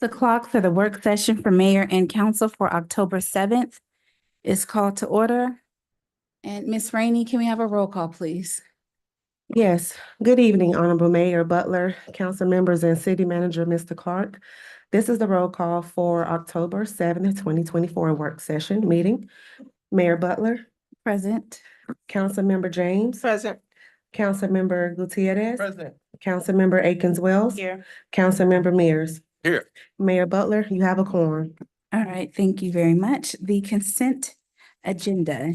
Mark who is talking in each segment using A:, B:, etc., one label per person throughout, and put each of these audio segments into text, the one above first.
A: The clock for the work session for mayor and council for October 7th is called to order. And Ms. Rainey, can we have a roll call, please?
B: Yes, good evening, Honorable Mayor Butler, council members, and City Manager, Mr. Clark. This is the roll call for October 7th, 2024 work session meeting. Mayor Butler,
A: Present.
B: Councilmember James,
C: Present.
B: Councilmember Gutierrez,
C: Present.
B: Councilmember Akins Wells,
C: Here.
B: Councilmember Mears.
C: Here.
B: Mayor Butler, you have a quorum.
A: All right, thank you very much. The consent agenda.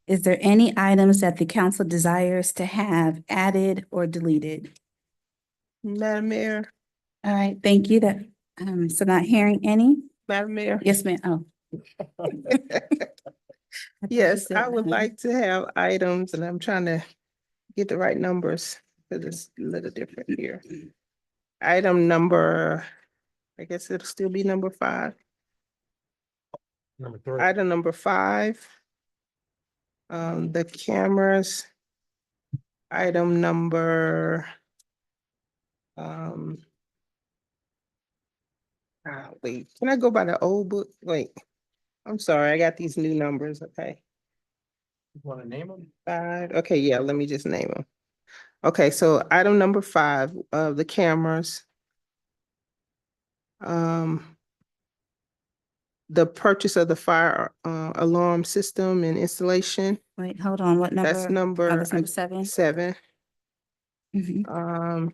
A: Is there any items that the council desires to have added or deleted?
C: Madam Mayor,
A: All right, thank you. So not hearing any?
C: Madam Mayor.
A: Yes, ma'am. Oh.
C: Yes, I would like to have items, and I'm trying to get the right numbers, because it's a little different here. Item number, I guess it'll still be number 5.
D: Number 3.
C: Item number 5. The cameras. Item number. Wait, can I go by the old book? Wait, I'm sorry, I got these new numbers, okay.
D: You want to name them?
C: 5, okay, yeah, let me just name them. Okay, so item number 5, the cameras. The purchase of the fire alarm system and installation,
A: Wait, hold on. What number?
C: that's
A: Oh,
C: number
A: that's number 7.
C: 7.
A: Mhm.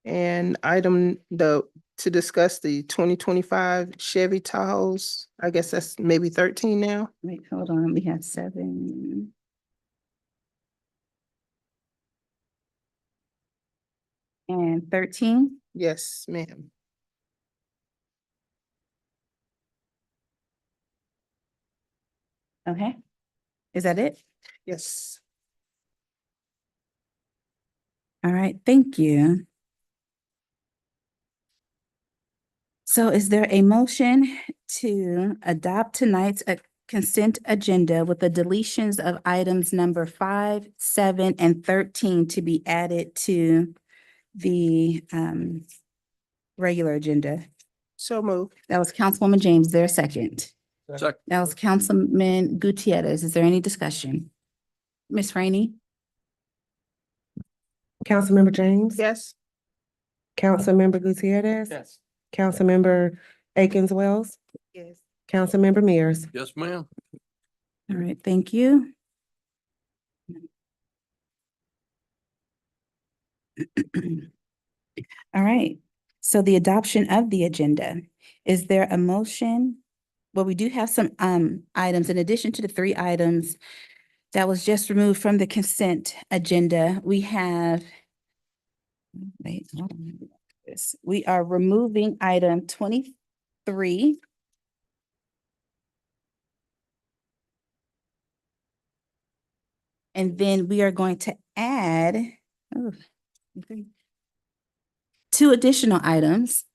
C: And to discuss the 2025 Chevy Tahoes, I guess that's maybe 13 now.
A: Wait, hold on. We have 7. And 13.
C: Yes, ma'am.
A: Okay. Is that it?
C: Yes.
A: All right, thank you. So is there a motion to adopt tonight's consent agenda with the deletions of items number 5, 7, and 13 to be added to the regular agenda?
C: So moved.
A: That was Councilwoman James. Is there a second?
D: Second.
A: That was Councilman Gutierrez. Is there any discussion? Ms. Rainey?
B: Councilmember James.
C: Yes.
B: Councilmember Gutierrez.
D: Yes.
B: Councilmember Akins Wells,
C: Yes.
B: Councilmember Mears.
D: Yes, ma'am.
A: All right, thank you. All right, so the adoption of the agenda. Is there a motion? Well, we do have some items in addition to the 3 items that was just removed from the consent agenda. We have, wait, hold on. We are removing item 23. And then we are going to add 2 additional items.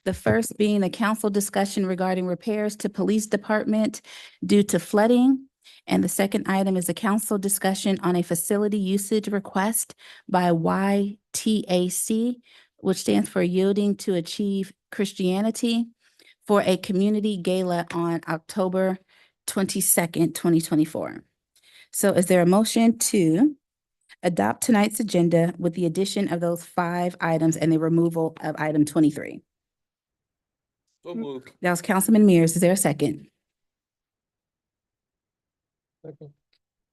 A: The first being a council discussion regarding repairs to police department due to flooding. And the second item is a council discussion on a facility usage request by YTAC, which stands for Yielding to Achieve Christianity, for a community gala on October 22nd, 2024. So is there a motion to adopt tonight's agenda with the addition of those 5 items and the removal of item 23?
D: So moved.
A: That was Councilman Mears. Is there a second?
D: Second.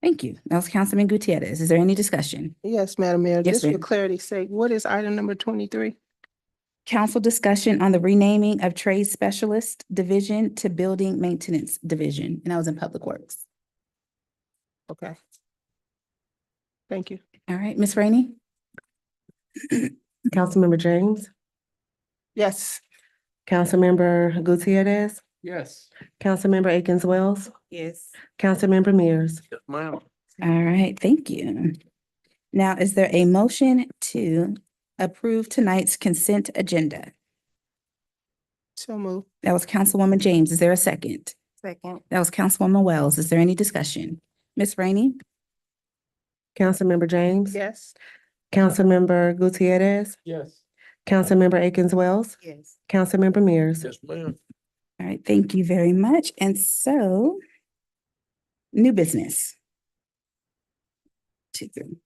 A: Thank you. That was Councilman Gutierrez. Is there any discussion?
C: Yes, Madam Mayor,
A: Yes,
C: just for
A: ma'am.
C: clarity's sake, what is item number 23?
A: Council discussion on the renaming of Trade Specialist Division to Building Maintenance Division, and that was in Public Works.
C: Okay. Thank you.
A: All right, Ms. Rainey?
B: Councilmember James,
C: Yes.
B: Councilmember Gutierrez,
D: Yes.
B: Councilmember Akins Wells,
C: Yes.
B: Councilmember Mears.
D: Yes, ma'am.
A: All right, thank you. Now, is there a motion to approve tonight's consent agenda?
C: So moved.
A: That was Councilwoman James. Is there a second?
C: Second.
A: That was Councilwoman Wells. Is there any discussion? Ms. Rainey?
B: Councilmember James.
C: Yes.
B: Councilmember Gutierrez,
D: Yes.
B: Councilmember Akins Wells,
A: Yes.
B: Councilmember Mears.
D: Yes, ma'am.
A: All right, thank you very much. And so, new business. 2 through.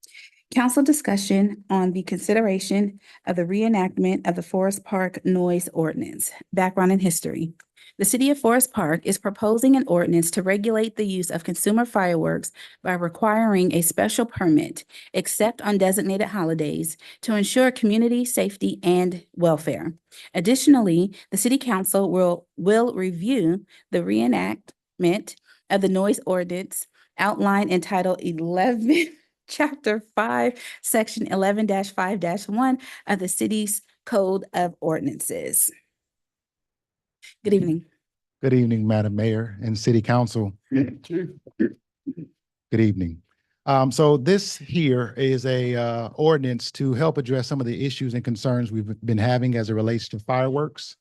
A: Council discussion on the consideration of the reenactment of the Forest Park noise ordinance. Background and history. The city of Forest Park is proposing an ordinance to regulate the use of consumer fireworks by requiring a special permit, except on designated holidays, to ensure community safety and welfare. Additionally, the city council will review the reenactment of the noise ordinance outlined in Title 11, Chapter 5, Section 11-5-1 of the city's Code of Ordinances. Good evening.
E: Good evening, Madam Mayor and City Council. Good evening. So this here is a ordinance to help address some of the issues and concerns we've been having as it relates to fireworks.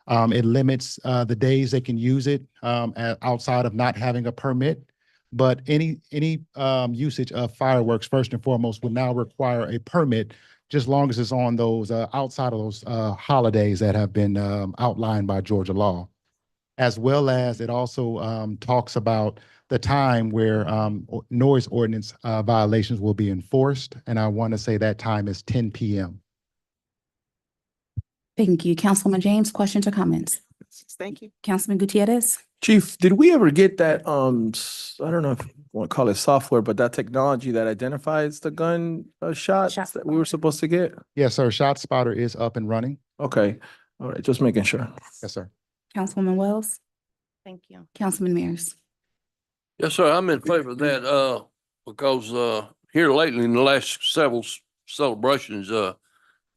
E: It limits the days they can use it outside of not having a permit. But any usage of fireworks, first and foremost, will now require a permit, just long as it's on those outside of those holidays that have been outlined by Georgia law. As well as it also talks about the time where noise ordinance violations will be enforced. And I want to say that time is 10 p.m.
A: Thank you. Councilwoman James, questions or comments?
C: Thank you.
A: Councilman Gutierrez?
D: Chief, did we ever get that, I don't know if you want to call it software, but that technology that identifies the gun shots
A: Shot
D: that we were supposed to get?
E: Yes, sir. Shot Spotter is up and running.
D: Okay, all right, just making sure.
E: Yes, sir.
A: Councilwoman Wells?
C: Thank you.
A: Councilman Mears?
F: Yes, sir. I'm in favor of that, because, here lately in the last several celebrations,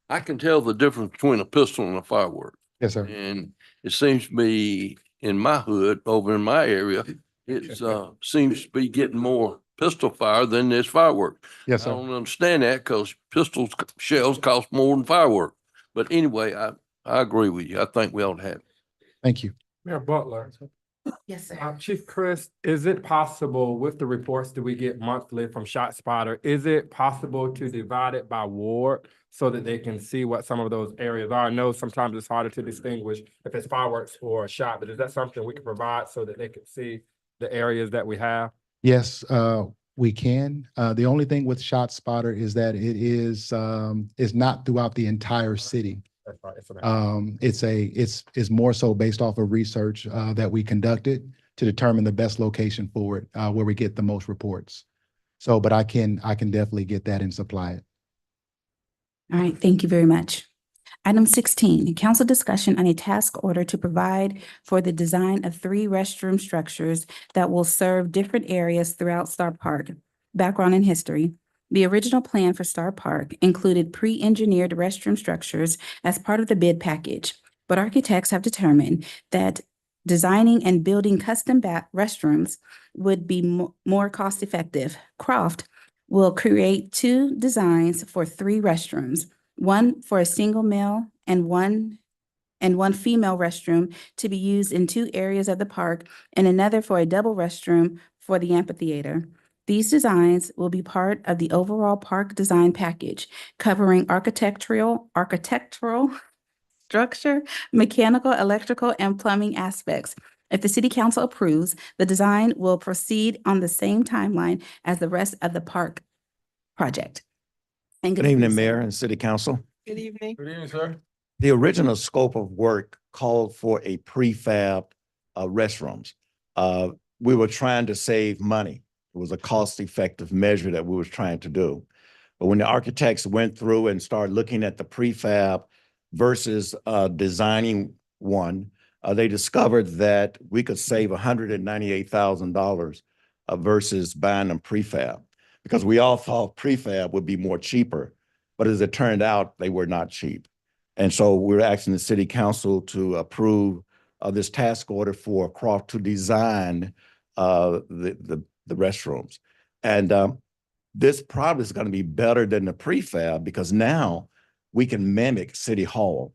F: I can tell the difference between a pistol and a firework.
E: Yes, sir.
F: And it seems to be in my hood, over in my area, it's, seems to be getting more pistol fire than there's firework.
E: Yes,
F: I
E: sir.
F: don't understand that because pistols shells cost more than firework. But anyway, I agree with you. I think we ought to have it.
E: Thank you.
G: Mayor Butler,
A: Yes, sir.
G: Chief Chris, is it possible with the reports that we get monthly from ShotSpotter, is it possible to divide it by ward so that they can see what some of those areas are? I know sometimes it's harder to distinguish if it's fireworks or a shot, but is that something we can provide so that they can see the areas that we have?
E: Yes, we can. The only thing with Shot Spotter is that it is not throughout the entire city.
G: That's right, it's
E: It's more so based off of research that we conducted to determine the best location for it, where we get the most reports. So, but I can definitely get that and supply it.
A: All right, thank you very much. Item 16, council discussion on a task order to provide for the design of 3 restroom structures that will serve different areas throughout Star Park. Background and history. The original plan for Star Park included pre-engineered restroom structures as part of the bid package, but architects have determined that designing and building custom restrooms would be more cost-effective. Croft will create 2 designs for 3 restrooms, one for a single male and one female restroom to be used in 2 areas of the park, and another for a double restroom for the amphitheater. These designs will be part of the overall park design package, covering architectural, structure, mechanical, electrical, and plumbing aspects. If the city council approves, the design will proceed on the same timeline as the rest of the park project. And
H: Good evening,
A: sir.
H: Mayor and City Council.
C: Good evening.
D: Good evening, sir.
H: The original scope of work called for a prefab restrooms. We were trying to save money. It was a cost-effective measure that we were trying to do. But when the architects went through and started looking at the prefab versus designing one, they discovered that we could save $198,000 versus buying them prefab, because we all thought prefab would be more cheaper, but as it turned out, they were not cheap. And so we're asking the City Council to approve this task order for Croft to design the restrooms. And this probably is going to be better than the prefab, because now we can mimic City Hall,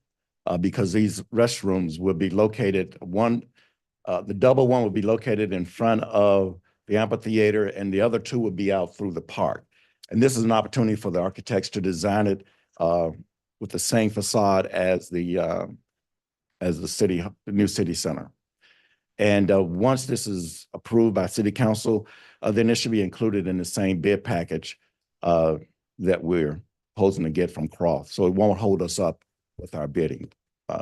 H: because these restrooms will be located, the double one will be located in front of the amphitheater, and the other 2 will be out through the park. And this is an opportunity for the architects to design it with the same facade as the new city center. And once this is approved by city council, then it should be included in the same bid package that we're hoping to get from Croft. So it won't hold us up with our bidding,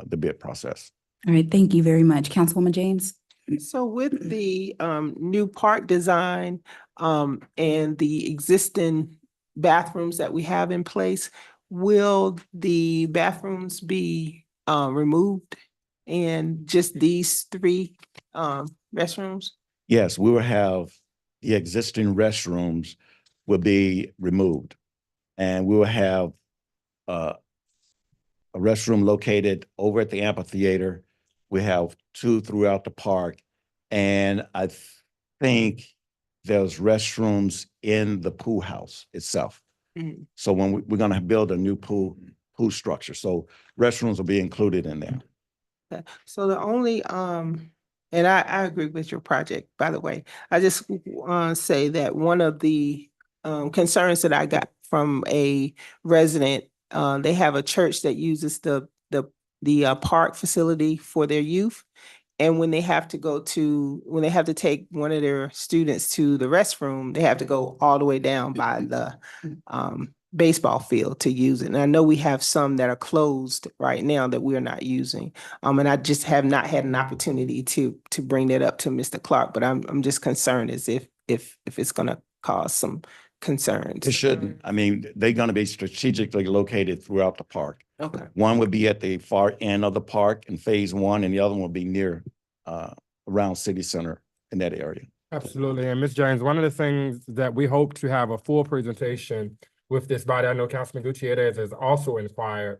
H: the bid process.
A: All right, thank you very much. Councilwoman James?
C: So with the new park design and the existing bathrooms that we have in place, will the bathrooms be removed and just these three restrooms?
H: Yes, we will have the existing restrooms will be removed. And we will have a restroom located over at the amphitheater. We have 2 throughout the park. And I think there's restrooms in the pool house itself.
C: Mhm.
H: So when we're gonna build a new pool structure, so restrooms will be included in there.
C: Okay. So the only, and I agree with your project, by the way. I just want to say that one of the concerns that I got from a resident, they have a church that uses the park facility for their youth. And when they have to take one of their students to the restroom, they have to go all the way down by the baseball field to use it. And I know we have some that are closed right now that we're not using. And I just have not had an opportunity to bring that up to Mr. Clark, but I'm just concerned as if it's gonna cause some concerns.
H: It shouldn't. I mean, they're gonna be strategically located throughout the park.
C: Okay.
H: One would be at the far end of the park in phase 1, and the other one would be near around city center in that area.
G: Absolutely. And Ms. James, one of the things that we hope to have a full presentation with this body, I know Councilman Gutierrez has also inquired.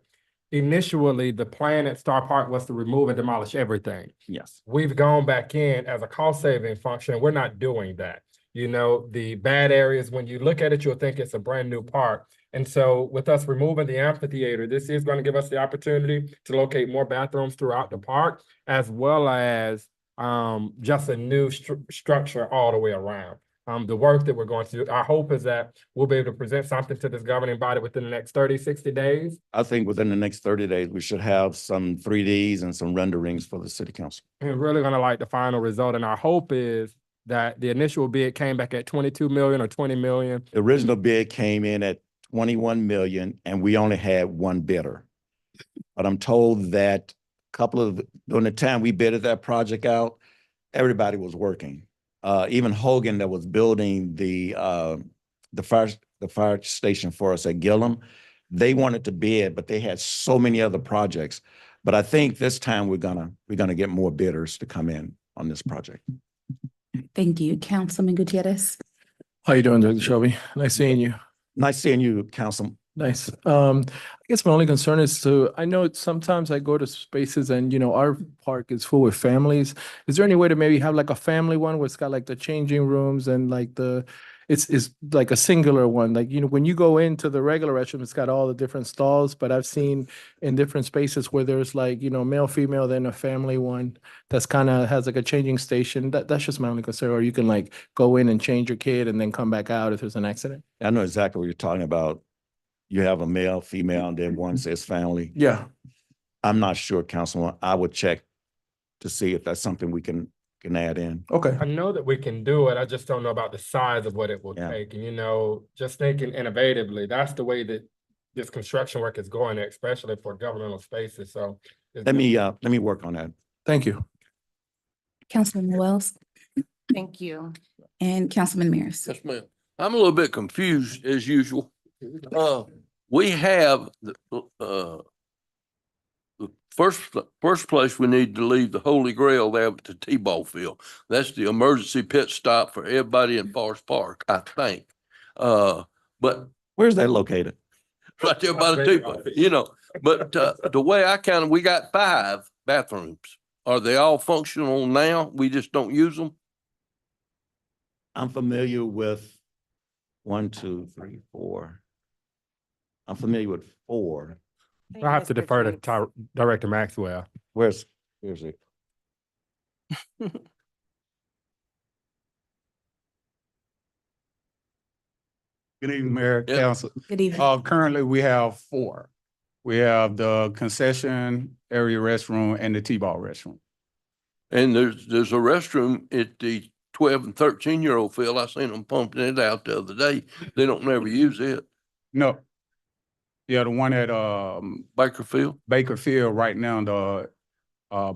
G: Initially, the plan at Star Park was to remove and demolish everything.
H: Yes.
G: We've gone back in as a cost saving function. We're not doing that. You know, the bad areas, when you look at it, you'll think it's a brand new park. And so with us removing the amphitheater, this is going to give us the opportunity to locate more bathrooms throughout the park, as well as just a new structure all the way around. The work that we're going to do, our hope is that we'll be able to present something to this governing body within the next 30, 60 days.
H: I think within the next 30 days, we should have some 3Ds and some renderings for the city council.
G: And really gonna like the final result. And our hope is that the initial bid came back at 22 million or 20 million.
H: The original bid came in at 21 million and we only had one bidder. But I'm told that during the time we bidded that project out, everybody was working. Even Hogan that was building the fire station for us at Gillum, they wanted to bid, but they had so many other projects. But I think this time we're gonna get more bidders to come in on this project.
A: Thank you. Councilman Gutierrez?
D: How you doing, Dr. Shelby? Nice seeing you.
H: Nice seeing you, Council.
D: Nice. I guess my only concern is I know sometimes I go to spaces and, our park is full with families. Is there any way to maybe have like a family one where it's got like the changing rooms and like it's like a singular one? Like, when you go into the regular restroom, it's got all the different stalls, but I've seen in different spaces where there's like, male, female, then a family one that's kind of has like a changing station. That's just my only concern. Or you can like go in and change your kid and then come back out if there's an accident.
H: I know exactly what you're talking about. You have a male, female, and then one says family.
D: Yeah.
H: I'm not sure, Councilman. I would check to see if that's something we can add in.
D: Okay.
G: I know that we can do it. I just don't know about the size of what it will
H: Yeah.
G: take. And, just thinking innovatively, that's the way that this construction work is going, especially for governmental spaces. So
H: Let me work on that.
D: Thank you.
A: Councilman Wells?
I: Thank you.
A: And Councilman Mears?
F: Yes, ma'am. I'm a little bit confused as usual. We have the first place we need to leave the Holy Grail there at the T-ball field. That's the emergency pit stop for everybody in Forest Park, I think. But
H: Where's that located?
F: right there by the T-ball, but the way we got 5 bathrooms. Are they all functional now? We just don't use them?
H: I'm familiar with 1, 2, 3, 4. I'm familiar with 4.
G: I have to defer to Director Maxwell.
H: Where's it?
J: Good evening, Mayor,
F: Yeah.
J: Council.
A: Good evening.
J: Currently, we have 4.
I: We have the concession area restroom and the T-ball restroom.
F: And there's a restroom at the 12 and 13-year-old field. I seen them pumping it out the other day. They don't never use it.
I: No. Yeah, the one at
F: Baker Field?
I: Baker Field right now, the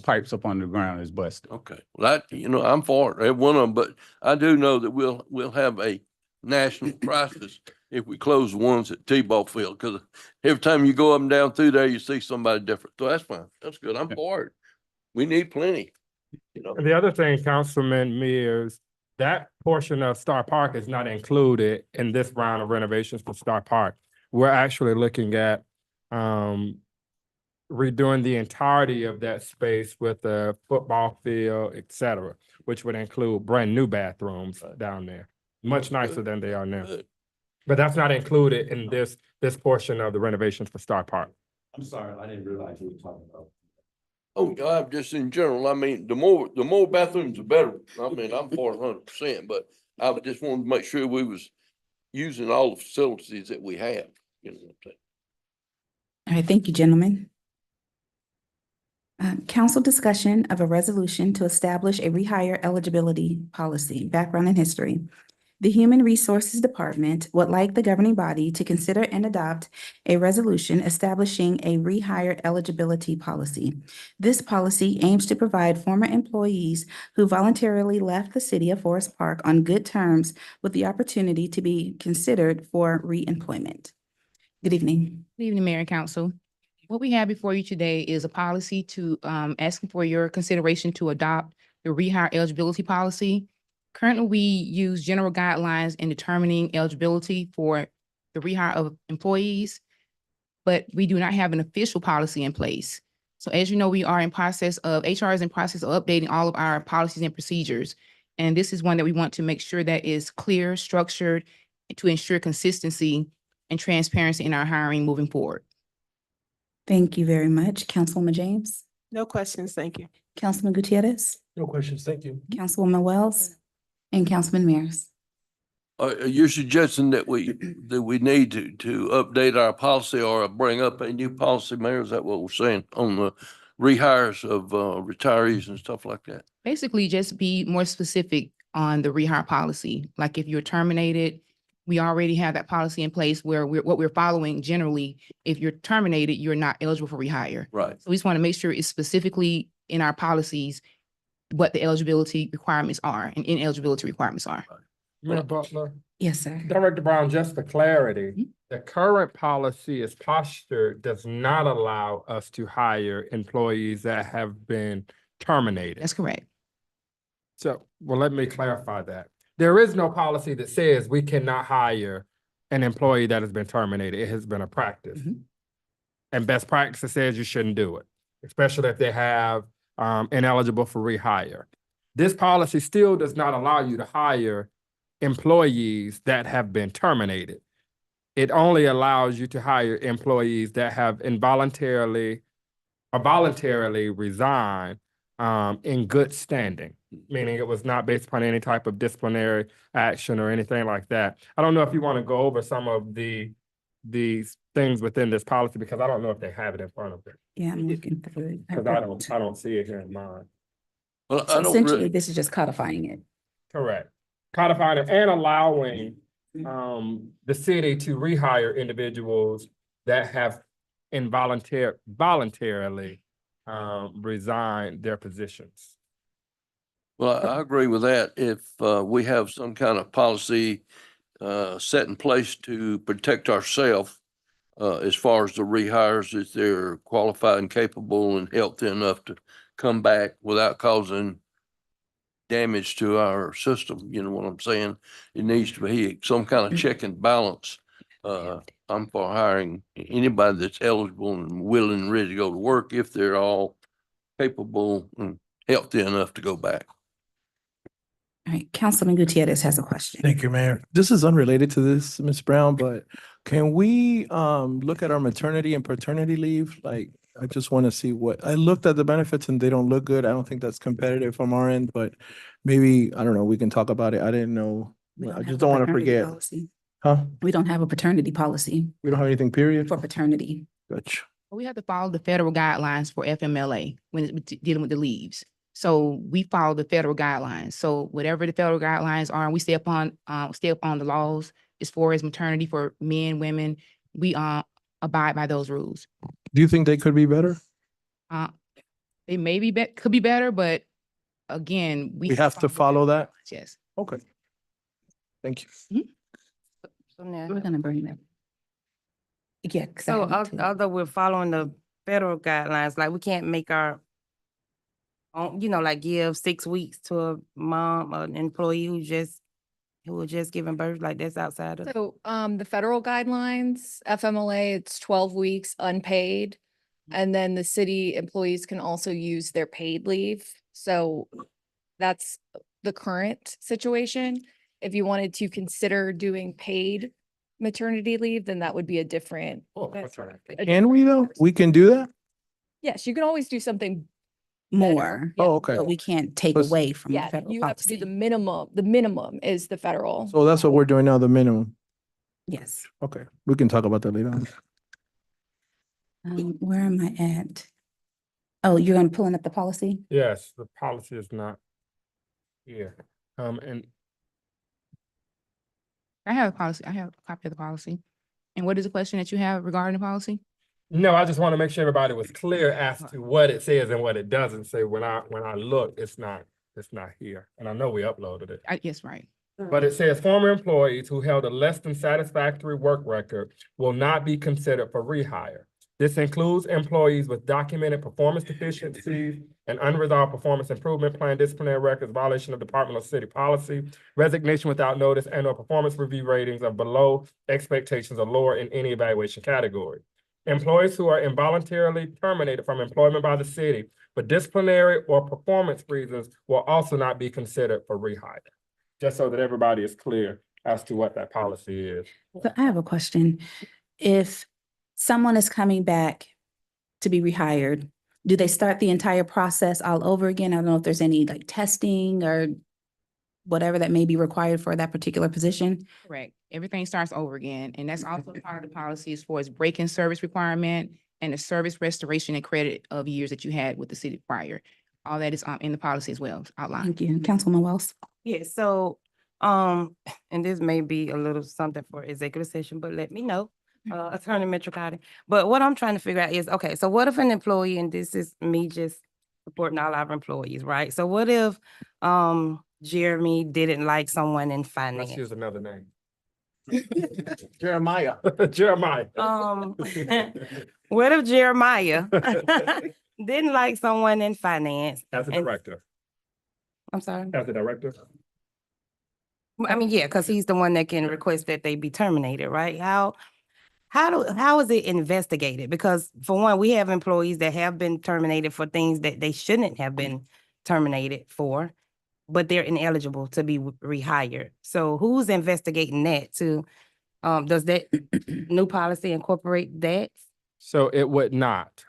I: pipes up on the ground is busted.
F: Okay, well, I'm for it, every one of them, but I do know that we'll have a national crisis if we close the ones at T-ball field, because every time you go up and down through there, you see somebody different. So that's fine. That's good. I'm for it. We need plenty,
G: The other thing, Councilman Mears, that portion of Star Park is not included in this round of renovations for Star Park. We're actually looking at redoing the entirety of that space with a football field, et cetera, which would include brand new bathrooms down there, much nicer than they are now.
F: Good.
G: But that's not included in this portion of the renovations for Star Park.
H: I'm sorry, I didn't realize you were talking about.
F: Oh, God, just in general, I mean, the more bathrooms, the better. I mean, I'm for 100%, but I just wanted to make sure we was using all the facilities that we have, you know what I'm saying?
A: All right, thank you, gentlemen. Council discussion of a resolution to establish a rehire eligibility policy, background and history. The Human Resources Department would like the governing body to consider and adopt a resolution establishing a rehire eligibility policy. This policy aims to provide former employees who voluntarily left the city of Forest Park on good terms with the opportunity to be considered for reemployment. Good evening.
J: Good evening, Mayor and Council. What we have before you today is a policy to asking for your consideration to adopt the rehire eligibility policy. Currently, we use general guidelines in determining eligibility for the rehire of employees, but we do not have an official policy in place. So as you know, we are in process of, HR is in process of updating all of our policies and procedures. And this is one that we want to make sure that is clear, structured, to ensure consistency and transparency in our hiring moving forward.
A: Thank you very much. Councilwoman James,
C: No questions, thank you.
A: Councilman Gutierrez,
D: No questions. Thank you.
A: Councilwoman Wells, and Councilman Mears.
F: You're suggesting that we need to update our policy or bring up a new policy, Mayor? Is that what we're saying on the rehires of retirees and stuff like that?
J: Basically, just be more specific on the rehire policy. Like if you're terminated, we already have that policy in place where what we're following generally, if you're terminated, you're not eligible for rehire.
F: Right.
J: So we just want to make sure it's specifically in our policies what the eligibility requirements are and ineligibility requirements are.
G: Mayor Butler,
A: Yes, sir.
G: Director Brown, just for clarity, the current policy is postured does not allow us to hire employees that have been terminated.
J: That's correct.
G: So, well, let me clarify that. There is no policy that says we cannot hire an employee that has been terminated. It has been a practice. And best practice says you shouldn't do it, especially if they have ineligible for rehire. This policy still does not allow you to hire employees that have been terminated. It only allows you to hire employees that have involuntarily or voluntarily resigned in good standing, meaning it was not based upon any type of disciplinary action or anything like that. I don't know if you want to go over some of these things within this policy, because I don't know if they have it in front of them.
A: Yeah, I'm looking through it.
G: Because I don't see it here in mine.
F: Well,
A: So
F: I don't
A: essentially,
F: really,
A: this is just codifying it.
G: Correct. Codifying it and allowing the city to rehire individuals that have voluntarily resigned their positions.
F: well, I agree with that. If we have some kind of policy set in place to protect ourselves as far as the rehires, if they're qualified and capable and healthy enough to come back without causing damage to our system, you know what I'm saying? It needs to be some kind of check and balance. I'm for hiring anybody that's eligible and willing and ready to go to work if they're all capable and healthy enough to go back.
A: All right, Councilman Gutierrez has a question.
D: Thank you, Mayor. This is unrelated to this, Ms. Brown, but can we look at our maternity and paternity leave? Like, I just want to see I looked at the benefits and they don't look good. I don't think that's competitive from our end, but maybe, I don't know, we can talk about it. I didn't know.
A: We
D: I
A: have
D: just
A: a
D: don't want to
A: paternity
D: forget.
A: policy.
D: Huh?
A: We don't have a paternity policy
D: We don't have anything, period?
A: for paternity.
D: Gotcha.
J: We have to follow the federal guidelines for FMLA when it's dealing with the leaves. So we follow the federal guidelines. So whatever the federal guidelines are, we stay up on the laws as far as maternity for men, women. We abide by those rules.
D: Do you think they could be better?
J: They may be, could be better, but again,
D: We have to follow that?
J: Yes.
D: Okay. Thank you.
A: We're gonna bring them. Yeah. 'cause I
K: So
A: have to-
K: although we're following the federal guidelines, like we can't make our own, like give 6 weeks to a mom, an employee who was just giving birth, like that's outside of.
L: So, the federal guidelines, FMLA, it's 12 weeks unpaid. And then the city employees can also use their paid leave. So that's the current situation. If you wanted to consider doing paid maternity leave, then that would be a different.
D: Can we though? We can do that?
L: Yes, you can always do something.
A: More.
L: Yeah.
D: Oh, okay.
A: But we can't take
D: But-
A: away from the
L: Yeah,
A: federal
L: you have to do
A: policy.
L: the minimum. The minimum is the federal.
D: So that's what we're doing now, the minimum.
A: Yes.
D: Okay, we can talk about that later on.
A: Where am I at? Oh, you're gonna pulling up the policy?
G: Yes, the policy is not here. And
J: I have a policy. I have a copy of the policy. And what is the question that you have regarding the policy?
G: no, I just want to make sure everybody was clear as to what it says and what it doesn't say. When I look, it's not here. And I know we uploaded it.
J: Yes, right.
G: But it says former employees who held a less than satisfactory work record will not be considered for rehire. This includes employees with documented performance deficiencies and unresolved performance improvement plan, disciplinary records, violation of department or city policy, resignation without notice, and or performance review ratings of below expectations or lower in any evaluation category. Employees who are involuntarily terminated from employment by the city for disciplinary or performance reasons will also not be considered for rehire. Just so that everybody is clear as to what that policy is.
A: So I have a question. If someone is coming back to be rehired, do they start the entire process all over again? I don't know if there's any like testing or whatever that may be required for that particular position.
J: Correct. Everything starts over again. And that's also part of the policy as far as break-in service requirement and the service restoration and credit of years that you had with the city prior. All that is in the policy as well, outlined.
A: Thank you. Councilwoman Wells?
K: Yeah, so, and this may be a little something for executive session, but let me know, Attorney Mitchell Cotton. But what I'm trying to figure out is, okay, so what if an employee, and this is me just supporting all our employees, right? So what if, Jeremy didn't like someone in
G: Let's
K: finance?
G: use another name.
D: Jeremiah.
G: Jeremiah.
K: What if Jeremiah didn't like someone in finance?
G: As a
K: and-
G: director,
K: I'm sorry.
G: as a director.
K: I mean, yeah, because he's the one that can request that they be terminated, right? How is it investigated? Because for one, we have employees that have been terminated for things that they shouldn't have been terminated for, but they're ineligible to be rehired. So who's investigating that to, does that new policy incorporate that?
G: So it would not,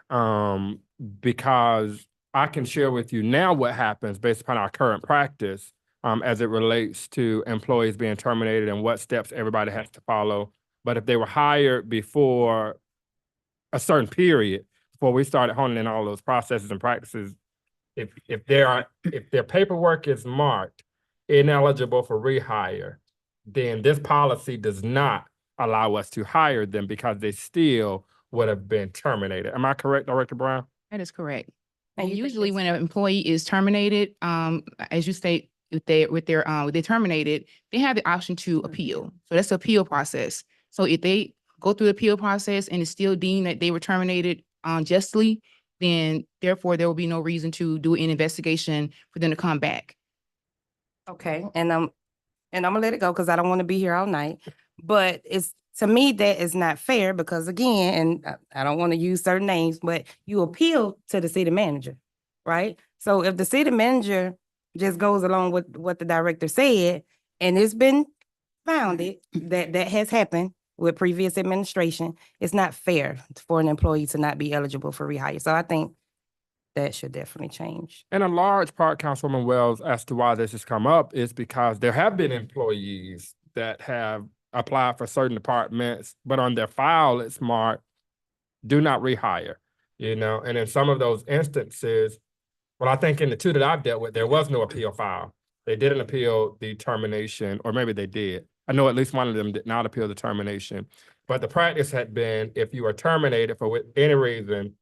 G: because I can share with you now what happens based upon our current practice, as it relates to employees being terminated and what steps everybody has to follow. But if they were hired before a certain period, before we started honing in all those processes and practices, if their paperwork is marked ineligible for rehire, then this policy does not allow us to hire them because they still would have been terminated. Am I correct, Director Brown?
J: That is correct.
K: And
J: And
K: you think
J: usually
K: that's-
J: when an employee is terminated, as you state, if they're terminated, they have the option to appeal. So that's the appeal process. So if they go through the appeal process and it's still deemed that they were terminated unjustly, then therefore there will be no reason to do an investigation for them to come back.
K: Okay, and I'm gonna let it go because I don't want to be here all night. But to me, that is not fair because again, and I don't want to use certain names, but you appeal to the city manager, right? So if the city manager just goes along with what the director said, and it's been founded that has happened with previous administration, it's not fair for an employee to not be eligible for rehire. So I think that should definitely change.
G: And a large part, Councilwoman Wells, as to why this has come up is because there have been employees that have applied for certain departments, but on their file, it's marked do not rehire, and in some of those instances, well, I think in the two that I've dealt with, there was no appeal file. They didn't appeal the termination, or maybe they did. I know at least one of them did not appeal the termination. But the practice had been, if you are terminated for any reason,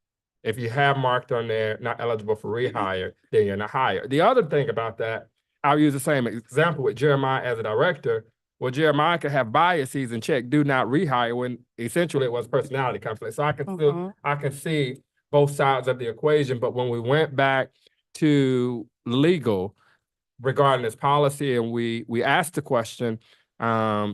G: if you have marked on there not eligible for rehire, then you're not hired. The other thing about that, I'll use the same example with Jeremiah as a director. Well, Jeremiah could have biases and check do not rehire when essentially it was personality conflict. So I can see both sides of the equation. But when we went back to legal regarding this policy and we asked the question,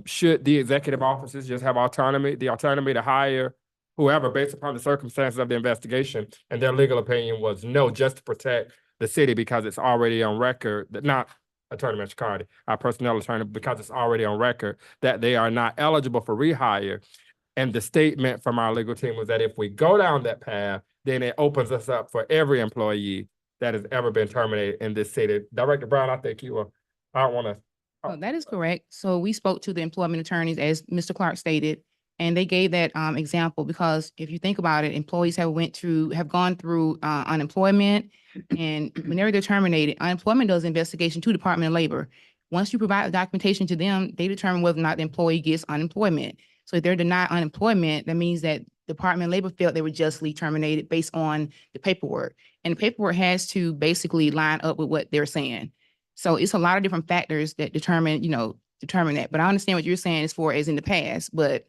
G: should the executive officers just have the autonomy to hire whoever based upon the circumstances of the investigation? And their legal opinion was no, just to protect the city because it's already on record, not Attorney Michicardi, our personnel attorney, because it's already on record that they are not eligible for rehire. And the statement from our legal team was that if we go down that path, then it opens us up for every employee that has ever been terminated in this city. Director Brown, I think I don't want to.
J: Oh, that is correct. So we spoke to the employment attorneys, as Mr. Clark stated, and they gave that example because if you think about it, employees have gone through unemployment, and whenever they're terminated, unemployment does investigation to Department of Labor. Once you provide the documentation to them, they determine whether or not the employee gets unemployment. So if they're denied unemployment, that means that Department of Labor felt they were justly terminated based on the paperwork. And the paperwork has to basically line up with what they're saying. So it's a lot of different factors that determine that. But I understand what you're saying as far as in the past, but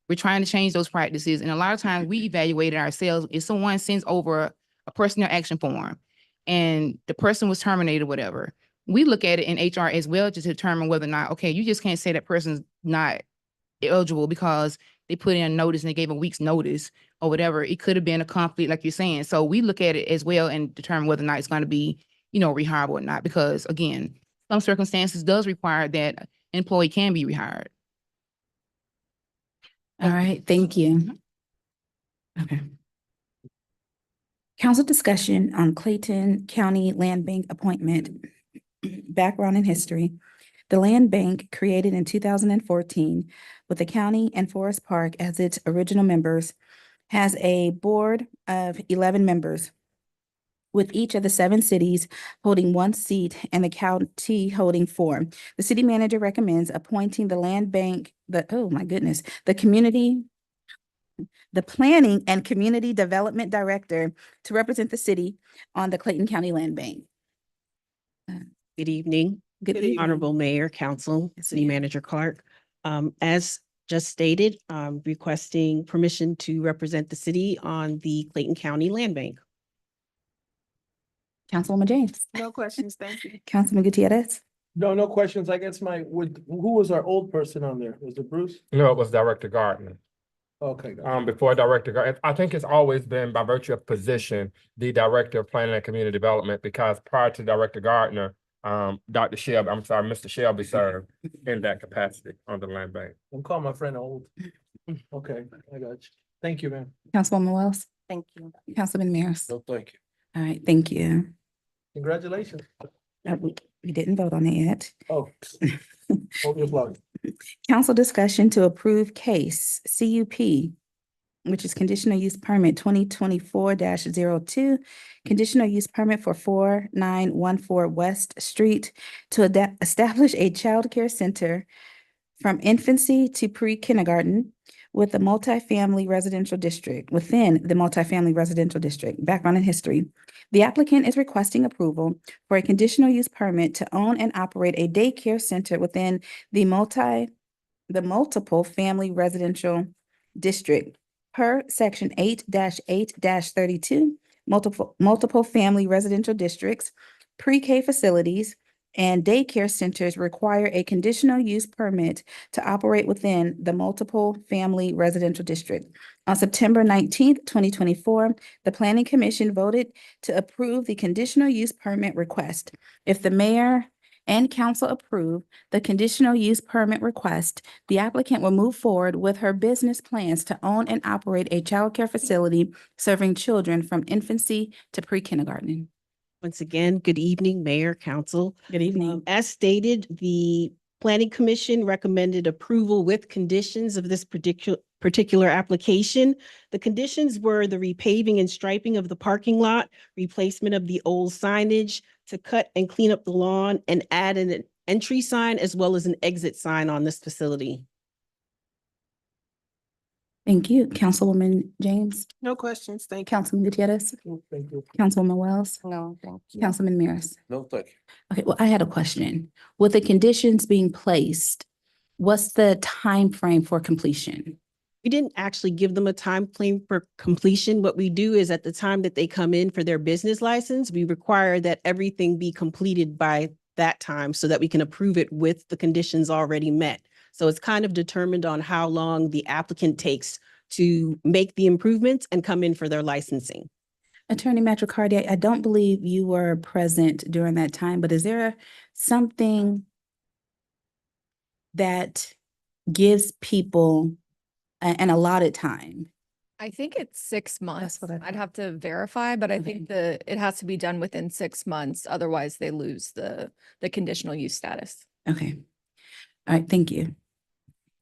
J: we're trying to change those practices. And a lot of times we evaluate it ourselves. If someone sends over a personnel action form and the person was terminated, whatever, we look at it in HR as well to determine whether or not, okay, you just can't say that person's not eligible because they put in a notice and they gave a week's notice or whatever. It could have been a conflict, like you're saying. So we look at it as well and determine whether or not it's going to be, rehireable or not, because again, some circumstances does require that an employee can be rehired.
A: All right, thank you. Okay. Council discussion on Clayton County Land Bank appointment. Background and history. The Land Bank, created in 2014 with the county and Forest Park as its original members, has a board of 11 members, with each of the 7 cities holding 1 seat and the county holding 4. The city manager recommends appointing the Land Bank, the Planning and Community Development Director to represent the city on the Clayton County Land Bank.
M: Good evening.
A: Good evening.
M: Honorable Mayor, Council, City Manager Clark. As just stated, requesting permission to represent the city on the Clayton County Land Bank.
A: Councilwoman James.
C: No questions, thank you.
A: Councilman Gutierrez.
D: No questions. I guess who was our old person on there? Was it Bruce?
G: No, it was Director Gardner.
D: Okay.
G: Before Director Gardner, I think it's always been by virtue of position, the Director of Planning and Community Development, because prior to Director Gardner, Mr. Shelby served in that capacity on the land bank.
D: Don't call my friend old. Okay, I got you. Thank you, man.
A: Councilwoman Wells.
K: Thank you.
A: Councilman Mears.
F: No, thank you.
A: All right, thank you.
D: Congratulations.
A: We didn't vote on it yet.
D: Oh. Hold your plug.
A: Council discussion to approve case CUP, which is conditional use permit 2024-02, conditional use permit for 4914 West Street to establish a child care center from infancy to pre-kindergarten within the multifamily residential district. Background and history. The applicant is requesting approval for a conditional use permit to own and operate a daycare center within the multiple family residential district per section 8-8-32, multiple family residential districts, pre-K facilities, and daycare centers require a conditional use permit to operate within the multiple family residential district. On September 19th, 2024, the Planning Commission voted to approve the conditional use permit request. If the mayor and council approve the conditional use permit request, the applicant will move forward with her business plans to own and operate a childcare facility serving children from infancy to pre-kindergarten.
M: Once again, good evening, Mayor, Council.
A: Good evening.
M: As stated, the Planning Commission recommended approval with conditions of this particular application. The conditions were the repaving and striping of the parking lot, replacement of the old signage to cut and clean up the lawn, and add an entry sign as well as an exit sign on this facility.
A: Thank you. Councilwoman James,
C: No questions, thank you.
A: Councilman Gutierrez,
D: Thank you.
A: Councilwoman Wells,
K: No, thank you.
A: Councilman Mears.
F: No, thank you.
A: Okay, well, I had a question. With the conditions being placed, what's the time frame for completion?
M: We didn't actually give them a time frame for completion. What we do is at the time that they come in for their business license, we require that everything be completed by that time so that we can approve it with the conditions already met. So it's kind of determined on how long the applicant takes to make the improvements and come in for their licensing.
A: Attorney Matricardi, I don't believe you were present during that time, but is there something that gives people an allotted time?
L: I think it's 6 months.
A: what I
L: I'd have to verify, but I
A: Okay.
L: think it has to be done within 6 months. Otherwise, they lose the conditional use status.
A: Okay. All right, thank you.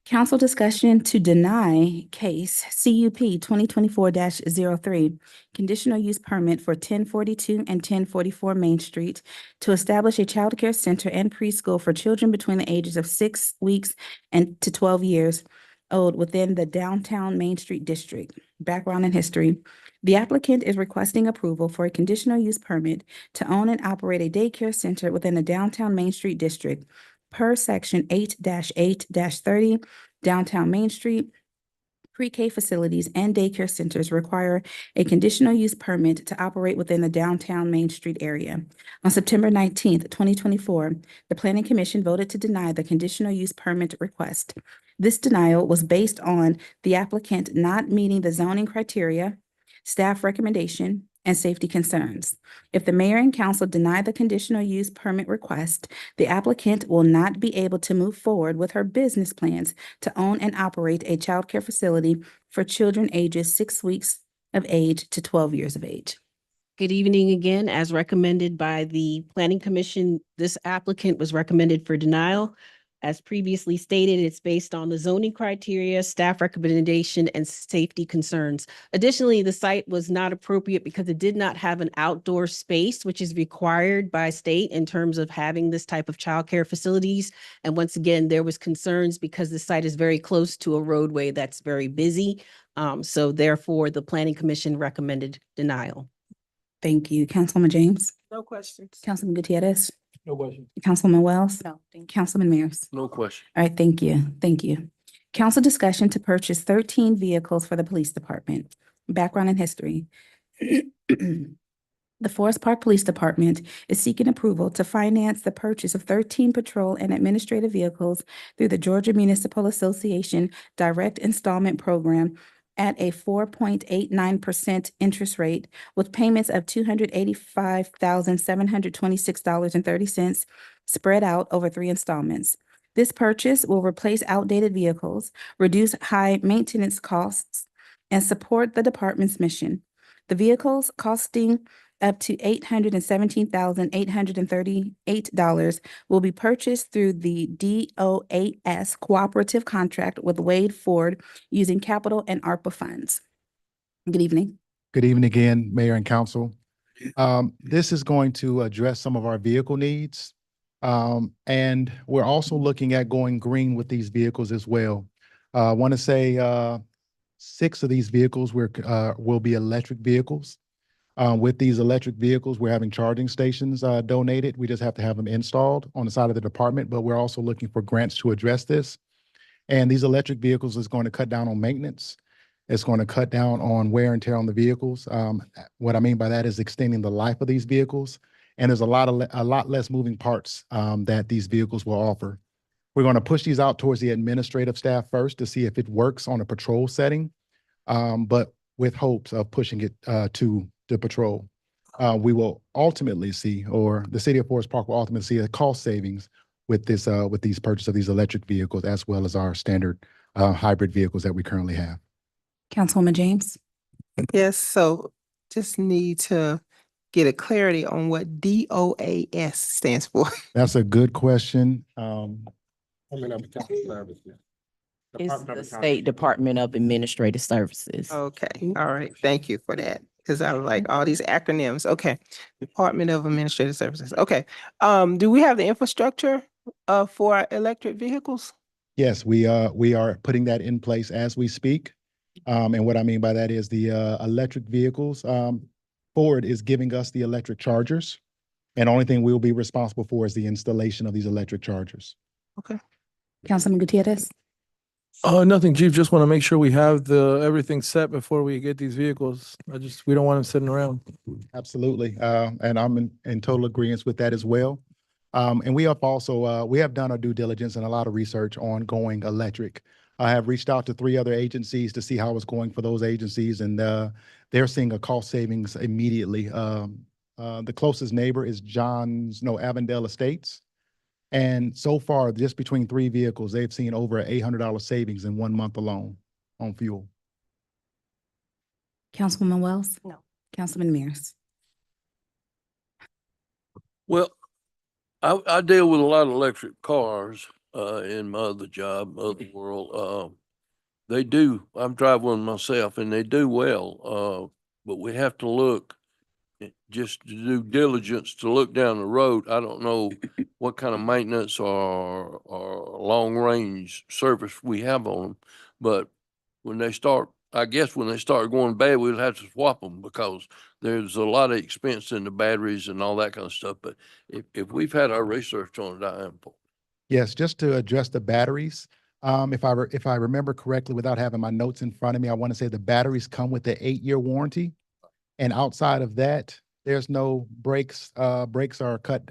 A: Council discussion to deny case CUP 2024-03, conditional use permit for 1042 and 1044 Main Street to establish a child care center and preschool for children between the ages of 6 weeks and to 12 years old within the downtown Main Street district. Background and history. The applicant is requesting approval for a conditional use permit to own and operate a daycare center within the downtown Main Street district per section 8-8-30 downtown Main Street. Pre-K facilities and daycare centers require a conditional use permit to operate within the downtown Main Street area. On September 19th, 2024, the Planning Commission voted to deny the conditional use permit request. This denial was based on the applicant not meeting the zoning criteria, staff recommendation, and safety concerns. If the mayor and council deny the conditional use permit request, the applicant will not be able to move forward with her business plans to own and operate a childcare facility for children ages 6 weeks of age to 12 years of age.
M: Good evening again. As recommended by the Planning Commission, this applicant was recommended for denial. As previously stated, it's based on the zoning criteria, staff recommendation, and safety concerns. Additionally, the site was not appropriate because it did not have an outdoor space, which is required by state in terms of having this type of childcare facilities. And once again, there was concerns because the site is very close to a roadway that's very busy. So therefore, the Planning Commission recommended denial.
A: Thank you. Councilwoman James,
C: No questions.
A: Councilman Gutierrez,
D: No question.
A: Councilwoman Wells,
K: No, thank you.
A: Councilman Mears.
F: No question.
A: All right, thank you. Thank you. Council discussion to purchase 13 vehicles for the police department. Background and history. The Forest Park Police Department is seeking approval to finance the purchase of 13 patrol and administrative vehicles through the Georgia Municipal Association Direct Installment Program at a 4.89% interest rate with payments of $285,726.30 spread out over 3 installments. This purchase will replace outdated vehicles, reduce high maintenance costs, and support the department's mission. The vehicles costing up to $817,838 will be purchased through the DOAS cooperative contract with Wade Ford using capital and ARPA funds. Good evening.
E: Good evening again, Mayor and Council. This is going to address some of our vehicle needs. And we're also looking at going green with these vehicles as well. I want to say 6 of these vehicles will be electric vehicles. With these electric vehicles, we're having charging stations donated. We just have to have them installed on the side of the department, but we're also looking for grants to address this. And these electric vehicles is going to cut down on maintenance. It's going to cut down on wear and tear on the vehicles. What I mean by that is extending the life of these vehicles. And there's a lot less moving parts that these vehicles will offer. We're going to push these out towards the administrative staff first to see if it works on a patrol setting, but with hopes of pushing it to the patrol. We will ultimately see, or the city of Forest Park will ultimately see a cost savings with this, with these purchase of these electric vehicles, as well as our standard hybrid vehicles that we currently have.
A: Councilwoman James.
C: Yes, so just need to get a clarity on what DOAS stands for.
E: That's a good question.
G: Department of Accounting Services.
N: It's
G: Department of
N: the
G: Accounting
N: State Department of Administrative Services.
C: Okay, all right, thank you for that, because I was like, all these acronyms, okay. Department of Administrative Services, okay. Do we have the infrastructure for our electric vehicles?
E: Yes, we are putting that in place as we speak. And what I mean by that is the electric vehicles, Ford is giving us the electric chargers. And only thing we'll be responsible for is the installation of these electric chargers.
A: Councilman Gutierrez?
D: Nothing, Chief. Just want to make sure we have everything set before we get these vehicles. We don't want them sitting around.
E: Absolutely. And I'm in total agreement with that as well. And we have also, we have done our due diligence and a lot of research on going electric. I have reached out to 3 other agencies to see how it's going for those agencies, and they're seeing a cost savings immediately. The closest neighbor is Avondale Estates. And so far, just between 3 vehicles, they've seen over $800 savings in 1 month alone on fuel.
A: Councilwoman Wells?
K: No.
A: Councilman Mears?
F: Well, I deal with a lot of electric cars, in my other job, other world. They do, I'm driving one myself and they do well, but we have to look just to do diligence to look down the road. I don't know what kind of maintenance or long range service we have on them, but when they start, I guess when they start going bad, we'll have to swap them because there's a lot of expense in the batteries and all that kind of stuff. But if we've had our research on it, I am for it.
E: Yes, just to address the batteries, if I remember correctly, without having my notes in front of me, I want to say the batteries come with the 8-year warranty. And outside of that, there's no brakes. Brakes are cut.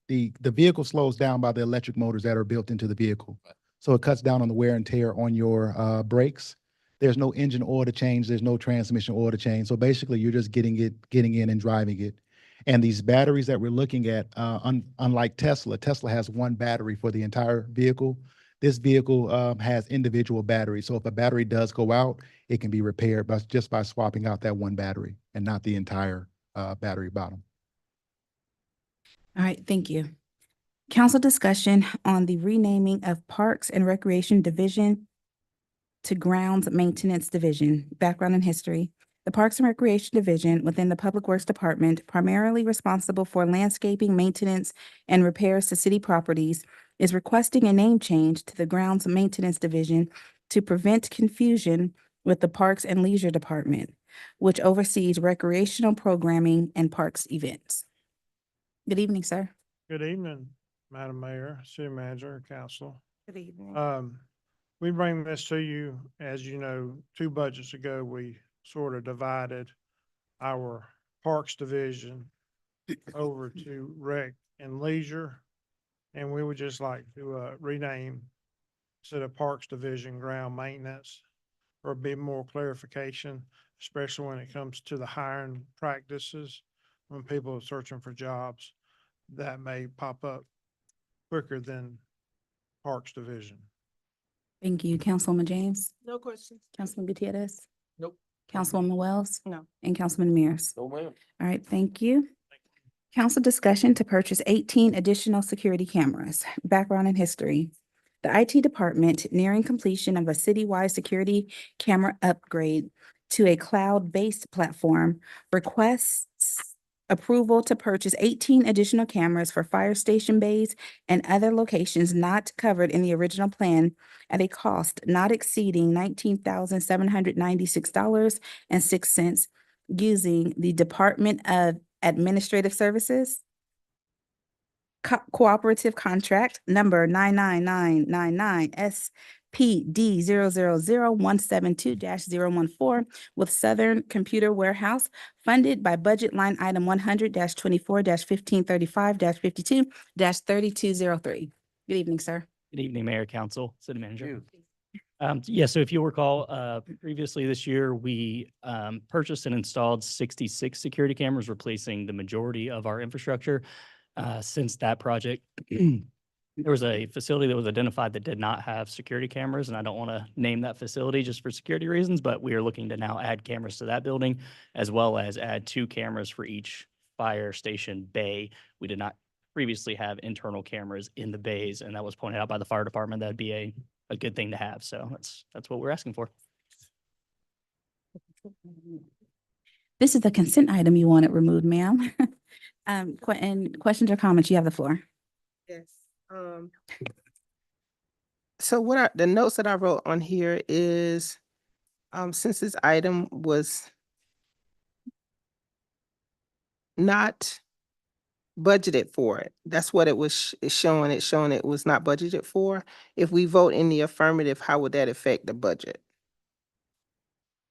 E: The vehicle slows down by the electric motors that are built into the vehicle. So it cuts down on the wear and tear on your brakes. There's no engine oil to change. There's no transmission oil to change. So basically, you're just getting in and driving it. And these batteries that we're looking at, unlike Tesla has 1 battery for the entire vehicle. This vehicle has individual batteries. So if a battery does go out, it can be repaired just by swapping out that 1 battery and not the entire battery bottom.
A: All right, thank you. Council discussion on the renaming of Parks and Recreation Division to Grounds Maintenance Division. Background and history. The Parks and Recreation Division within the Public Works Department, primarily responsible for landscaping, maintenance, and repairs to city properties, is requesting a name change to the Grounds Maintenance Division to prevent confusion with the Parks and Leisure Department, which oversees recreational programming and parks events. Good evening, sir.
O: Good evening, Madam Mayor, City Manager, Council.
K: Good evening.
O: We bring this to you, as you know, 2 budgets ago, we sort of divided our Parks Division over to Rec and Leisure. And we would just like to rename, instead of Parks Division, Ground Maintenance, for a bit more clarification, especially when it comes to the hiring practices, when people are searching for jobs that may pop up quicker than Parks Division.
A: Thank you. Councilwoman James?
C: No questions.
A: Councilman Gutierrez?
F: Nope.
A: Councilwoman Wells?
K: No.
A: And Councilman Mears?
F: No, ma'am.
A: All right, thank you. Council discussion to purchase 18 additional security cameras. Background and history. The IT department, nearing completion of a citywide security camera upgrade to a cloud-based platform, requests approval to purchase 18 additional cameras for fire station bays and other locations not covered in the original plan at a cost not exceeding $19,796.06 using the Department of Administrative Services cooperative contract number 99999 SPD 0000172-014 with Southern Computer Warehouse, funded by budget line item 100-24-1535-52-3203. Good evening, sir.
P: Good evening, Mayor, Council, City Manager. So if you'll recall, previously this year, we purchased and installed 66 security cameras, replacing the majority of our infrastructure. Since that project, there was a facility that was identified that did not have security cameras, and I don't want to name that facility just for security reasons, but we are looking to now add cameras to that building, as well as add 2 cameras for each fire station bay. We did not previously have internal cameras in the bays, and that was pointed out by the fire department. That'd be a good thing to have. So that's what we're asking for.
A: This is the consent item you wanted removed, ma'am. And questions or comments? You have the floor.
C: Yes. So the notes that I wrote on here is, since this item was not budgeted for it, that's what it was showing. It's showing it was not budgeted for. If we vote in the affirmative, how would that affect the budget?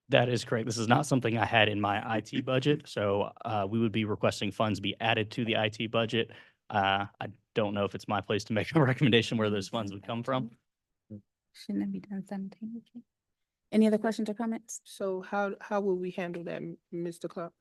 P: That is correct. This is not something I had in my IT budget, so we would be requesting funds be added to the IT budget. I don't know if it's my place to make a recommendation where those funds would come from.
A: Shouldn't it be done simultaneously? Any other questions or comments?
C: So how will we handle that, Mr. Clark?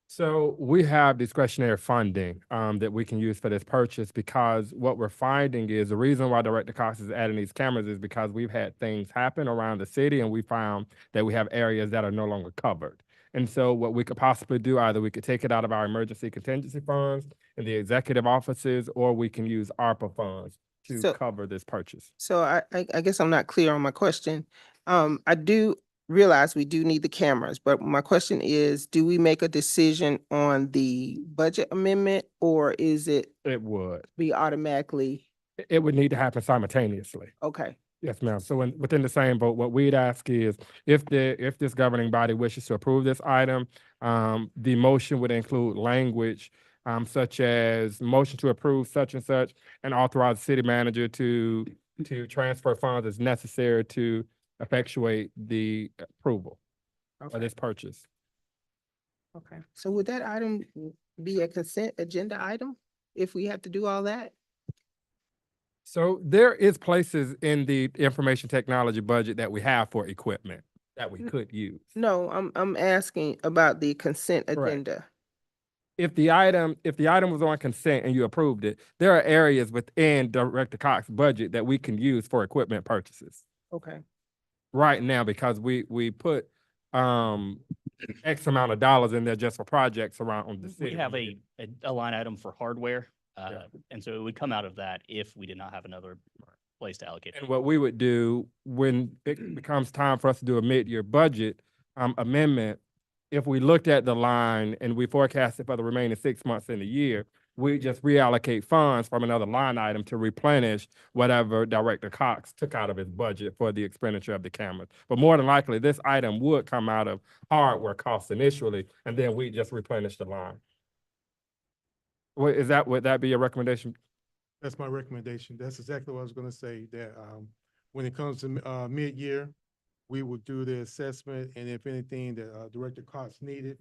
G: So we have discretionary funding that we can use for this purchase, because what we're finding is the reason why Director Cox is adding these cameras is because we've had things happen around the city, and we found that we have areas that are no longer covered. And so what we could possibly do, either we could take it out of our emergency contingency funds in the executive offices, or we can use ARPA funds to cover this purchase.
C: So I guess I'm not clear on my question. I do realize we do need the cameras, but my question is, do we make a decision on the budget amendment, or is it
G: It would.
C: be automatically?
G: It would need to happen simultaneously.
C: Okay,
G: Yes, ma'am. So within the same vote, what we'd ask is if this governing body wishes to approve this item, the motion would include language such as motion to approve such and such, and authorize the city manager to transfer funds as necessary to effectuate the approval of
C: okay,
G: this purchase.
C: okay. So would that item be a consent agenda item if we have to do all that?
G: So there is places in the information technology budget that we have for equipment that we could use.
C: No, I'm asking about the consent
G: Correct.
C: agenda.
G: If the item was on consent and you approved it, there are areas within Director Cox's budget that we can use for equipment purchases
C: Okay,
G: right now, because we put X amount of dollars in there just for projects around the city.
P: We have a line item for hardware, and so it would come out of that if we did not have another place to allocate it.
G: And what we would do when it becomes time for us to do a mid-year budget amendment, if we looked at the line and we forecasted for the remaining 6 months in the year, we just reallocate funds from another line item to replenish whatever Director Cox took out of his budget for the expenditure of the cameras. But more than likely, this item would come out of hardware costs initially, and then we just replenish the line. Would that be your recommendation?
O: That's my recommendation. That's exactly what I was gonna say, that, when it comes to, mid-year, we will do the assessment, and if anything that, Director Cox needed,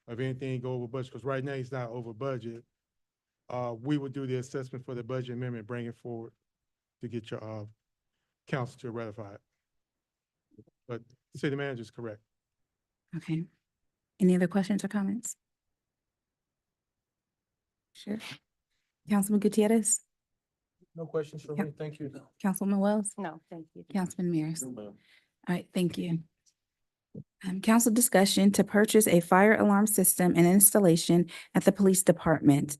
O: if anything go over budget, because right now he's not over budget, we would do the assessment for the budget amendment, bring it forward to get your, council to ratify it. But city manager is correct.
A: Okay. Any other questions or comments? Sure. Councilman Gutierrez,
D: No questions for
A: Yep.
D: me. Thank you.
A: Councilman Wells,
K: No, thank you.
A: Councilman Mears. All right, thank you. Council discussion to purchase a fire alarm system and installation at the police department.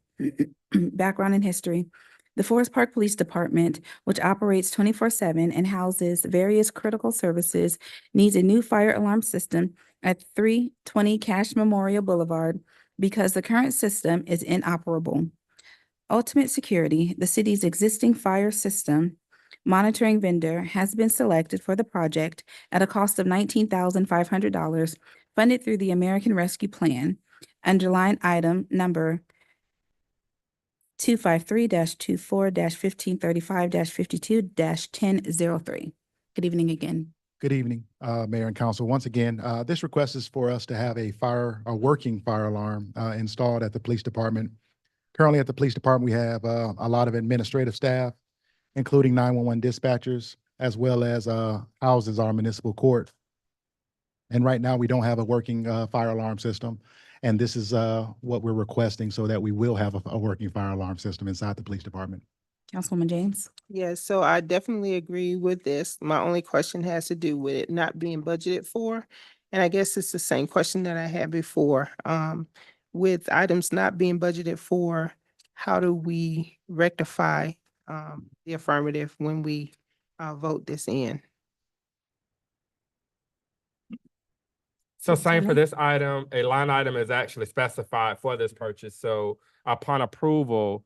A: Background and history. The Forest Park Police Department, which operates 24/7 and houses various critical services, needs a new fire alarm system at 320 Cash Memorial Boulevard because the current system is inoperable. Ultimate Security, the city's existing fire system monitoring vendor, has been selected for the project at a cost of $19,500, funded through the American Rescue Plan. Underline item number 253-24-1535-52-1003. Good evening again.
E: Good evening, Mayor and Council. Once again, this request is for us to have a working fire alarm installed at the police department. Currently at the police department, we have a lot of administrative staff, including 911 dispatchers, as well as houses our municipal court. And right now, we don't have a working fire alarm system. And this is what we're requesting so that we will have a working fire alarm system inside the police department.
A: Councilwoman James.
C: yes, so I definitely agree with this. My only question has to do with it not being budgeted for. And I guess it's the same question that I had before. With items not being budgeted for, how do we rectify the affirmative when we vote this in?
G: So same for
A: Chairman?
G: this item, a line item is actually specified for this purchase. So upon approval,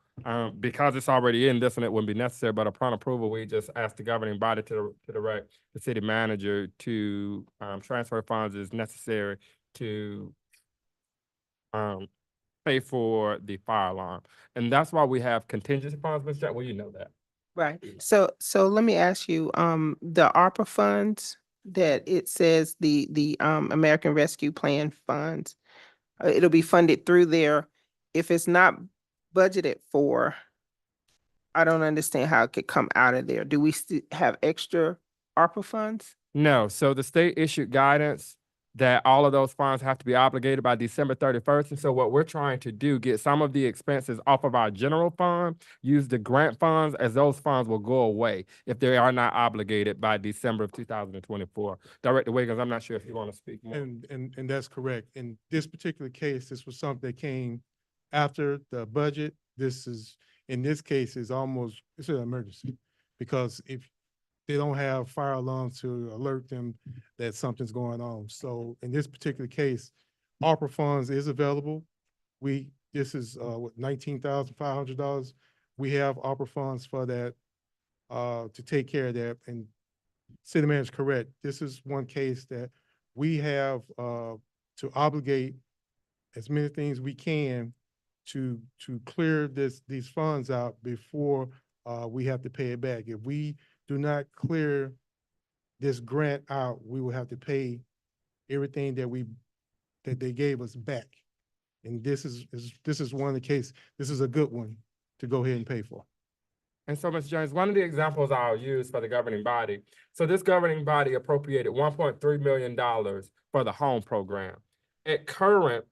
G: because it's already in this one, it wouldn't be necessary, but upon approval, we just ask the governing body to direct the city manager to transfer funds as necessary to pay for the fire alarm. And that's why we have contingency funds, Ms. Jack, well, you know that.
C: Right. So let me ask you, the ARPA funds that it says the American Rescue Plan funds, it'll be funded through there. If it's not budgeted for, I don't understand how it could come out of there. Do we still have extra ARPA funds?
G: No, so the state issued guidance that all of those funds have to be obligated by December 31st. And so what we're trying to do, get some of the expenses off of our general fund, use the grant funds, as those funds will go away if they are not obligated by December of 2024. Director Wiggins, I'm not sure if you want to speak more.
O: And that's correct. In this particular case, this was something that came after the budget. In this case, it's an emergency. Because if they don't have fire alarms to alert them that something's going on. So in this particular case, ARPA funds is available. This is $19,500. We have ARPA funds for that, to take care of that. And city manager is correct. This is one case that we have to obligate as many things we can to clear these funds out before we have to pay it back. If we do not clear this grant out, we will have to pay everything that they gave us back. And this is one of the cases. This is a good one to go ahead and pay for.
G: And so, Mr. Jones, one of the examples I'll use for the governing body. So this governing body appropriated $1.3 million for the home program. At current,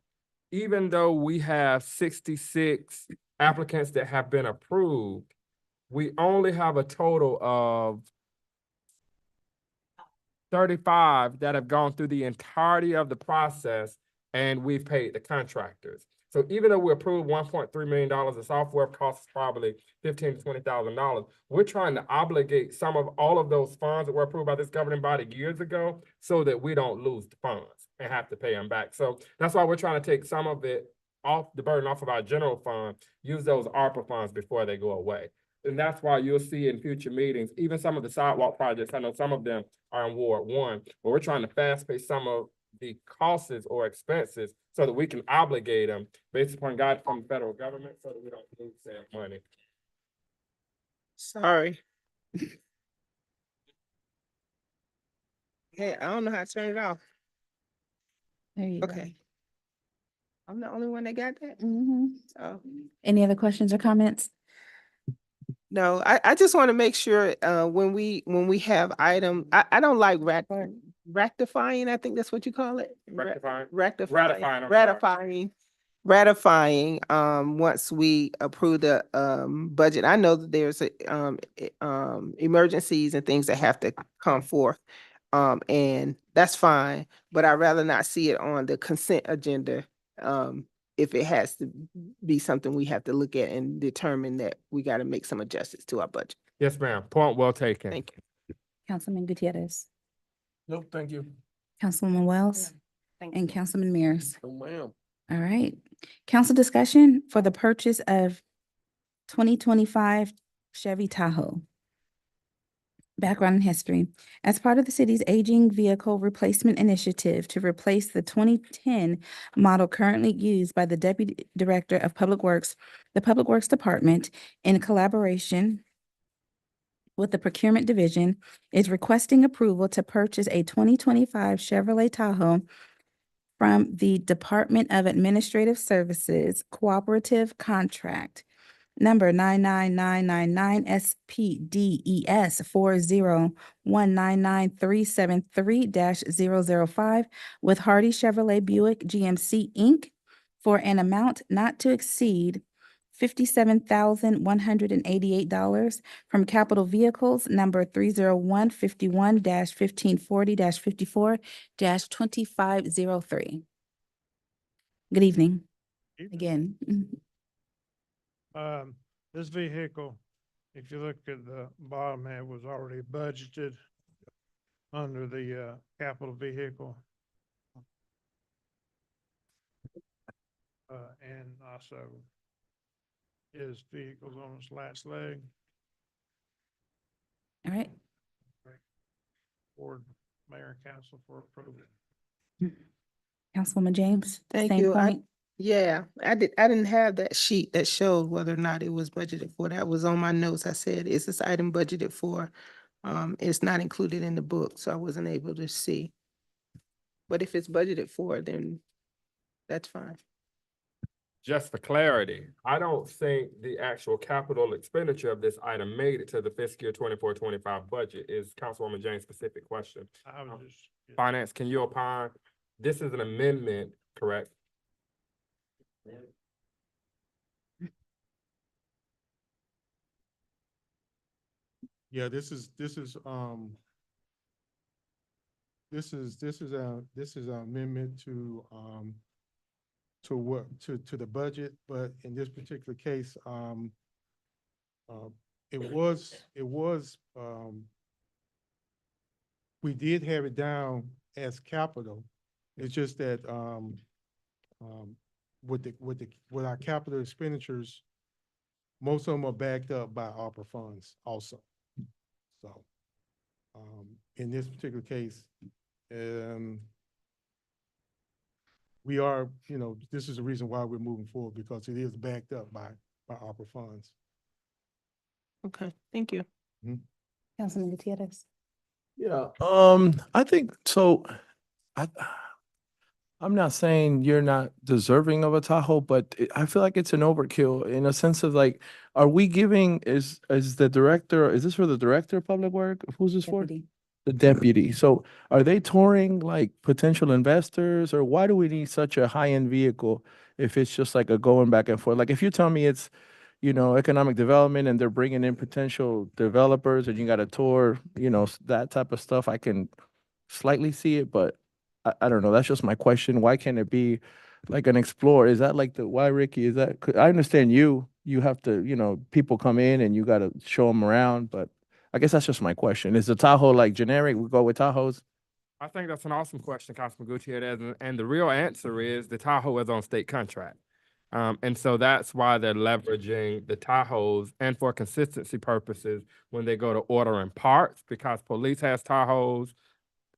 G: even though we have 66 applicants that have been approved, we only have a total of 35 that have gone through the entirety of the process, and we've paid the contractors. So even though we approved $1.3 million, the software costs probably $15,000 to $20,000. We're trying to obligate some of all of those funds that were approved by this governing body years ago so that we don't lose the funds and have to pay them back. So that's why we're trying to take some of it off, the burden off of our general fund, use those ARPA funds before they go away. And that's why you'll see in future meetings, even some of the sidewalk projects, I know some of them are in Ward 1, but we're trying to fast pace some of the costs or expenses so that we can obligate them based upon guidance from the federal government so that we don't lose that money.
C: Sorry. Hey, I don't know how to turn it off.
A: There you go.
C: Okay. I'm the only one that got that?
A: Mhm.
C: So.
A: Any other questions or comments?
C: No, I just want to make sure when we have item, I don't like rectifying, I think that's what you call it. Ratifying, once we approve the budget. I know that there's emergencies and things that have to come forth. And that's fine, but I'd rather not see it on the consent agenda. If it has to be something we have to look at and determine that we got to make some adjustments to our budget.
G: Yes, ma'am. Point well taken.
C: Thank you.
A: Councilman Gutierrez,
D: Nope, thank you.
A: Councilwoman Wells, and Councilman Mears.
F: Oh, ma'am.
A: All right. Council discussion for the purchase of 2025 Chevy Tahoe. Background and history. As part of the city's aging vehicle replacement initiative to replace the 2010 model currently used by the Deputy Director of Public Works, the Public Works Department, in collaboration with the Procurement Division, is requesting approval to purchase a 2025 Chevrolet Tahoe from the Department of Administrative Services Cooperative Contract number 99999 SPDES 40199-373-005 with Hardy Chevrolet Buick GMC Inc. for an amount not to exceed $57,188 from Capital Vehicles number 301-51-1540-54-2503. Good evening. Again.
O: This vehicle, if you look at the bottom, it was already budgeted under the, capital vehicle. And also his vehicle's on its last leg.
A: All right.
O: Board, mayor, and council for approval.
A: Councilwoman James?
C: Thank
A: same
C: you.
A: point?
C: Yeah, I didn't have that sheet that showed whether or not it was budgeted for. That was on my notes. I said, is this item budgeted for? It's not included in the book, so I wasn't able to see. But if it's budgeted for, then that's fine.
G: Just for clarity, I don't think the actual capital expenditure of this item made it to the fiscal year 24-25 budget. Is Councilwoman James' specific question?
O: I was just.
G: Finance, can you opine? This is an amendment, correct?
O: Yeah, this is an amendment to the budget, but in this particular case, it was, we did have it down as capital. It's just that, with our capital expenditures, most of them are backed up by ARPA funds also. So, in this particular case, we are, this is the reason why we're moving forward, because it is backed up by ARPA funds.
C: Okay, thank you.
A: Councilman Gutierrez?
D: Yeah, I think so. I'm not saying you're not deserving of a Tahoe, but I feel like it's an overkill in a sense of like, are we giving, is the director, is this for the director of public work? Who's this for?
A: Deputy.
D: The deputy. So are they touring like potential investors, or why do we need such a high-end vehicle if it's just like a going back and forth? Like if you tell me it's, economic development and they're bringing in potential developers and you got a tour, that type of stuff, I can slightly see it, but I don't know. That's just my question. Why can't it be like an Explorer? Is that like why, Ricky? Is that, I understand you have to, people come in and you got to show them around, but I guess that's just my question. Is the Tahoe like generic? We go with Tahoes?
G: I think that's an awesome question, Councilman Gutierrez, and the real answer is the Tahoe is on state contract. And so that's why they're leveraging the Tahoes, and for consistency purposes, when they go to ordering parts, because police has Tahoes,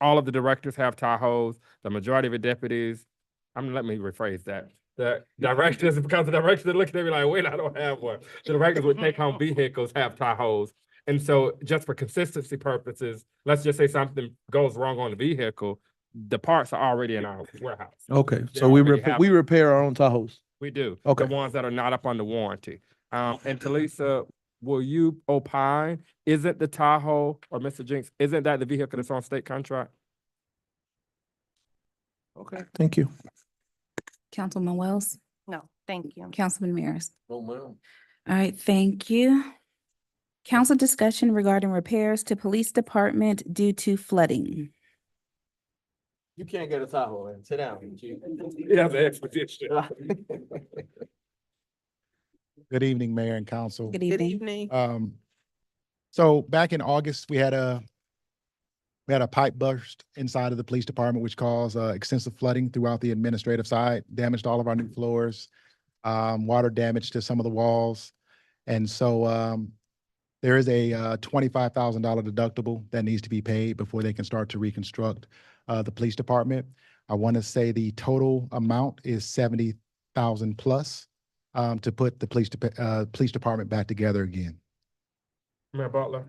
G: all of the directors have Tahoes, the majority of the deputies, let me rephrase that. The directors, because the directors are looking at me like, wait, I don't have one. The directors with take-home vehicles have Tahoes. And so just for consistency purposes, let's just say something goes wrong on the vehicle, the parts are already in our warehouse.
D: Okay,
G: They
D: so we
G: already have
D: we repair our own Tahoes.
G: We do.
D: Okay.
G: The ones that are not up under warranty. And Talisa, will you opine, isn't the Tahoe, or Mr. Jinks, isn't that the vehicle that's on state contract?
D: Okay, thank you.
A: Councilman Wells?
K: No, thank you.
A: Councilman Mears?
F: No, ma'am.
A: All right, thank you. Council discussion regarding repairs to police department due to flooding.
D: You can't get a Tahoe, man. Sit down.
G: Yeah, the expedition.
E: Good evening, Mayor and Council.
A: Good
C: Good
A: evening.
C: evening.
E: So back in August, we had a pipe burst inside of the police department, which caused extensive flooding throughout the administrative side, damaged all of our new floors, water damage to some of the walls. And so there is a $25,000 deductible that needs to be paid before they can start to reconstruct the police department. I want to say the total amount is $70,000 plus to put the police department back together again.
G: Mayor Butler,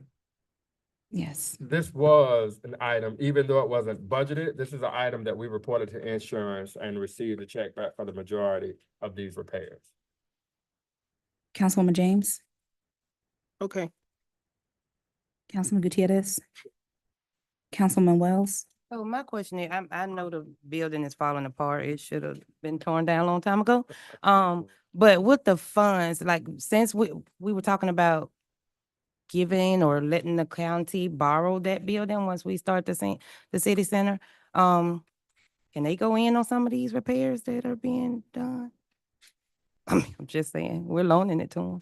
A: Yes.
G: this was an item, even though it wasn't budgeted, this is an item that we reported to insurance and received a check back for the majority of these repairs.
A: Councilwoman James?
C: Okay,
A: Councilman Gutierrez? Councilman Wells?
K: So my question is, I know the building is falling apart. It should have been torn down a long time ago. But with the funds, like, since we were talking about giving or letting the county borrow that building once we start the city center, can they go in on some of these repairs that are being done? I'm just saying, we're loaning it to them.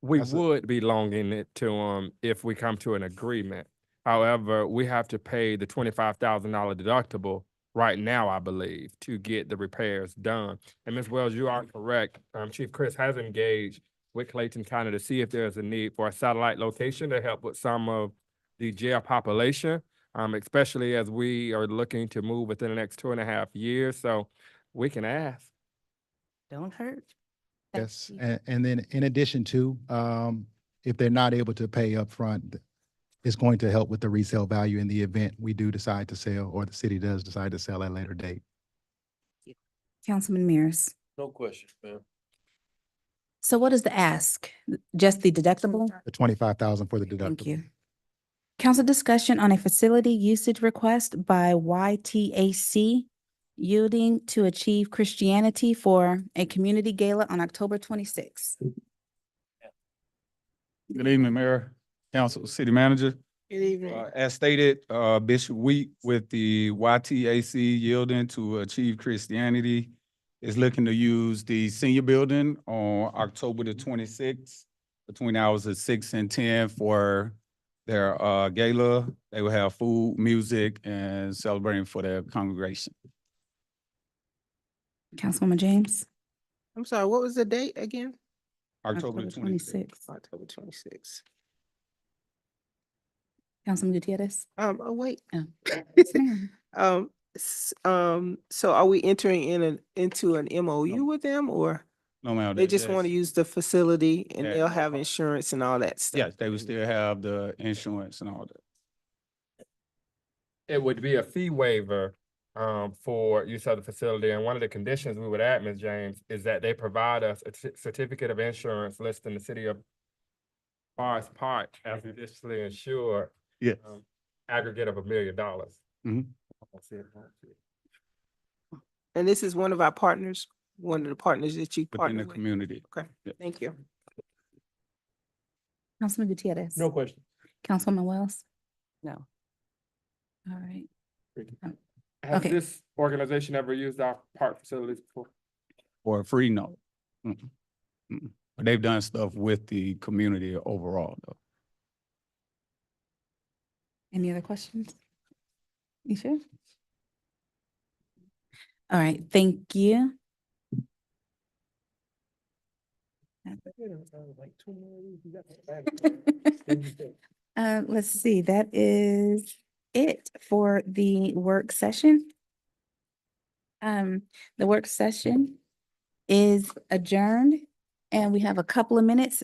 G: We
E: That's a-
G: would be loaning it to them if we come to an agreement. However, we have to pay the $25,000 deductible right now, I believe, to get the repairs done. And Ms. Wells, you are correct. Chief Chris has engaged with Clayton County to see if there's a need for a satellite location to help with some of the jail population, especially as we are looking to move within the next 2.5 years. So we can ask.
K: Don't hurt. Thank
E: Yes,
K: you.
E: and then in addition to, if they're not able to pay upfront, it's going to help with the resale value in the event we do decide to sell, or the city does decide to sell at a later date.
A: Councilman Mears.
F: No question, ma'am.
A: So what is the ask? Just the deductible?
E: The 25,000 for the
A: Thank
E: deductible.
A: you. Council discussion on a facility usage request by YTAC yielding to achieve Christianity for a community gala on October 26th.
I: Good evening, Mayor, Council, City Manager.
C: Good evening.
I: As stated, Bishop Wheat with the YTAC yielding to achieve Christianity is looking to use the senior building on October the 26th between hours of 6 and 10 for their gala. They will have food, music, and celebrating for their congregation.
A: Councilwoman James?
C: I'm sorry, what was the date again?
I: October the 26th.
C: October 26th.
A: Councilman Gutierrez?
C: Oh, wait.
A: Oh. Yes, ma'am.
C: So are we entering into an MOU with them, or
I: No, ma'am.
C: they just want to use the facility and
I: Yeah.
C: they'll have insurance and all that stuff?
I: Yes, they will still have the insurance and all that.
G: It would be a fee waiver for use of the facility. And one of the conditions we would add, Ms. James, is that they provide us a certificate of insurance listing the city of Forest Park as additionally insured.
I: Yes.
G: Aggregate of $1 million.
I: Mhm.
C: And this is one of our partners, one of the partners that you
I: Within
C: partner
I: the
C: with?
I: community.
C: Okay,
I: Yeah.
C: thank you.
A: Councilman Gutierrez?
D: No question.
A: Councilwoman Wells?
K: No.
A: All right.
G: Has
A: Okay.
G: this organization ever used our park facilities before?
I: For a free note. Mm-mm. Mm-mm. But they've done stuff with the community overall, though.
A: Any other questions? You sure? All right, thank you. Let's see, that is it for the work session. The work session is adjourned and we have a couple of minutes.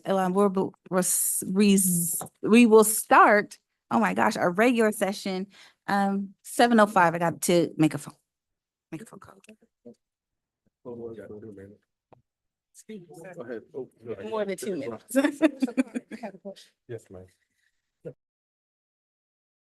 A: We will start, oh my gosh, our regular session, 7:05. I got to make a phone call.
F: Go ahead.
A: More than 2 minutes.
G: Yes, ma'am.